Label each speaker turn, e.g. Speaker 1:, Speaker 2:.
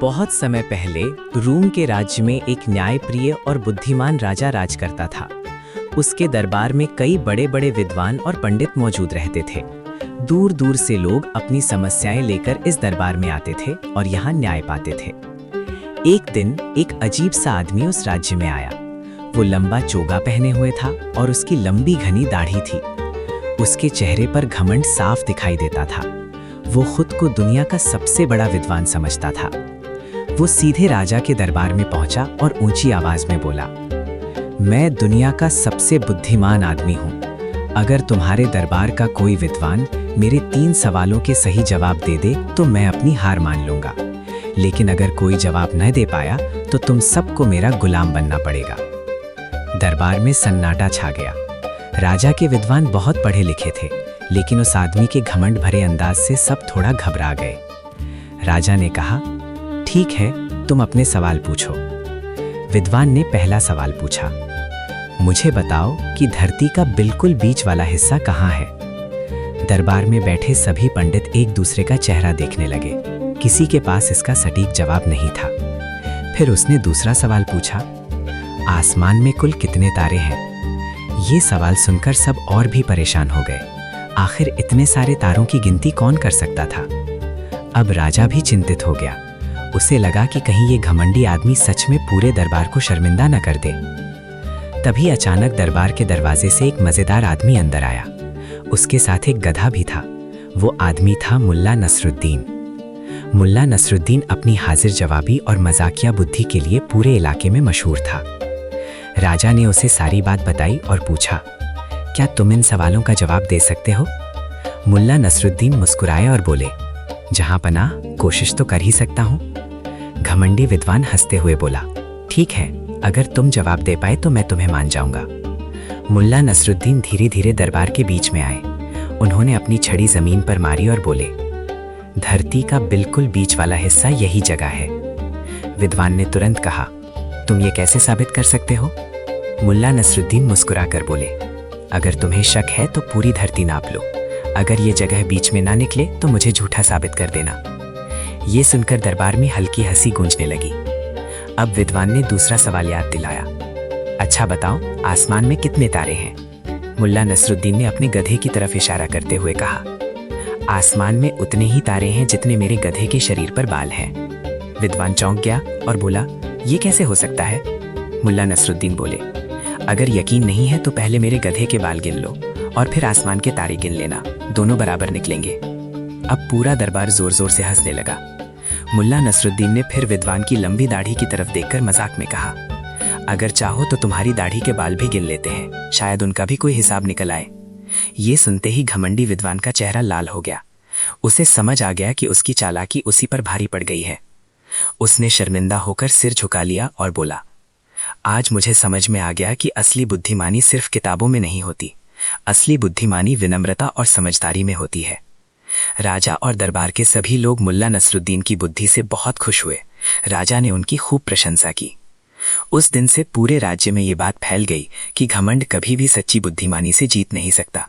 Speaker 1: बहुत समय पहले रूम के राज्य में एक न्यायप्रिय और बुद्धिमान राजा राज करता था। उसके दरबार में कई बड़े बड़े विद्वान और पंडित मौजूद रहते थे। दूर दूर से लोग अपनी समस्याएं लेकर इस दरबार में आते थे और यहाँ न्याय पाते थे। एक दिन एक अजीब सा आदमी उस राज्य में आया। वो लंबा चोगा पहने हुए था और उसकी लंबी घनी दाढ़ी थी। उसके चेहरे पर घमंड साफ दिखाई देता था। वो खुद को दुनिया का सबसे बड़ा विद्वान समझता था। वो सीधे राजा के दरबार में पहुंचा और ऊंची आवाज में बोला, मैं दुनिया का सबसे बुद्धिमान आदमी हूं। अगर तुम्हारे दरबार का कोई विद्वान मेरे 3 सवालों के सही जवाब दे दे तो मैं अपनी हार मान लूंगा, लेकिन अगर कोई जवाब न दे पाया तो तुम सबको मेरा गुलाम बनना पड़ेगा। दरबार में सन्नाटा छा गया। राजा के विद्वान बहुत पढ़े लिखे थे, लेकिन उस आदमी के घमंड भरे अंदाज से सब थोड़ा घबरा गए। राजा ने कहा, ठीक है, तुम अपने सवाल पूछो। विद्वान ने पहला सवाल पूछा, मुझे बताओ कि धरती का बिल्कुल बीच वाला हिस्सा कहाँ है। दरबार में बैठे सभी पंडित एक दूसरे का चेहरा देखने लगे। किसी के पास इसका सटीक जवाब नहीं था। फिर उसने दूसरा सवाल पूछा, आसमान में कुल कितने तारे हैं। ये सवाल सुनकर सब और भी परेशान हो गए। आखिर इतने सारे तारों की गिनती कौन कर सकता था। अब राजा भी चिंतित हो गया। उसे लगा कि कहीं ये घमंडी आदमी सच में पूरे दरबार को शर्मिंदा न कर दे। तभी अचानक दरबार के दरवाजे से एक मजेदार आदमी अंदर आया। उसके साथ एक गधा भी था। वो आदमी था मुल्ला नसरुद्दीन। मुल्ला नसरुद्दीन अपनी हाजिर जवाबी और मजाकिया बुद्धि के लिए पूरे इलाके में मशहूर था। राजा ने उसे सारी बात बताई और पूछा, क्या तुम इन सवालों का जवाब दे सकते हो। मुल्ला नसरुद्दीन मुस्कुराए और बोले, जहां पनाह, कोशिश तो कर ही सकता हूं। घमंडी विद्वान हंसते हुए बोला, ठीक है, अगर तुम जवाब दे पाए तो मैं तुम्हें मान जाऊंगा। मुल्ला नसरुद्दीन धीरे धीरे दरबार के बीच में आए। उन्होंने अपनी छड़ी जमीन पर मारी और बोले, धरती का बिल्कुल बीच वाला हिस्सा यही जगह है। विद्वान ने तुरंत कहा, तुम ये कैसे साबित कर सकते हो। मुल्ला नसरुद्दीन मुस्कुराकर बोले, अगर तुम्हें शक है तो पूरी धरती नाप लो। अगर ये जगह बीच में ना निकले तो मुझे झूठा साबित कर देना। ये सुनकर दरबार में हल्की हंसी गूंजने लगी। अब विद्वान ने दूसरा सवाल याद दिलाया, अच्छा बताओ, आसमान में कितने तारे हैं। मुल्ला नसरुद्दीन ने अपने गधे की तरफ इशारा करते हुए कहा, आसमान में उतने ही तारे हैं जितने मेरे गधे के शरीर पर बाल हैं। विद्वान चौंक गया और बोला, ये कैसे हो सकता है। मुल्ला नसरुद्दीन बोले, अगर यकीन नहीं है तो पहले मेरे गधे के बाल गिन लो और फिर आसमान के तारे गिन लेना, दोनों बराबर निकलेंगे। अब पूरा दरबार जोर जोर से हंसने लगा। मुल्ला नसरुद्दीन ने फिर विद्वान की लंबी दाढ़ी की तरफ देखकर मजाक में कहा, अगर चाहो तो तुम्हारी दाढ़ी के बाल भी गिन लेते हैं, शायद उनका भी कोई हिसाब निकल आए। ये सुनते ही घमंडी विद्वान का चेहरा लाल हो गया। उसे समझ आ गया कि उसकी चालाकी उसी पर भारी पड़ गई है। उसने शर्मिंदा होकर सिर झुका लिया और बोला, आज मुझे समझ में आ गया कि असली बुद्धिमानी सिर्फ किताबों में नहीं होती। असली बुद्धिमानी विनम्रता और समझदारी में होती है। राजा और दरबार के सभी लोग मुल्ला नसरुद्दीन की बुद्धि से बहुत खुश हुए। राजा ने उनकी खूब प्रशंसा की। उस दिन से पूरे राज्य में ये बात फैल गई कि घमंड कभी भी सच्ची बुद्धिमानी से जीत नहीं सकता।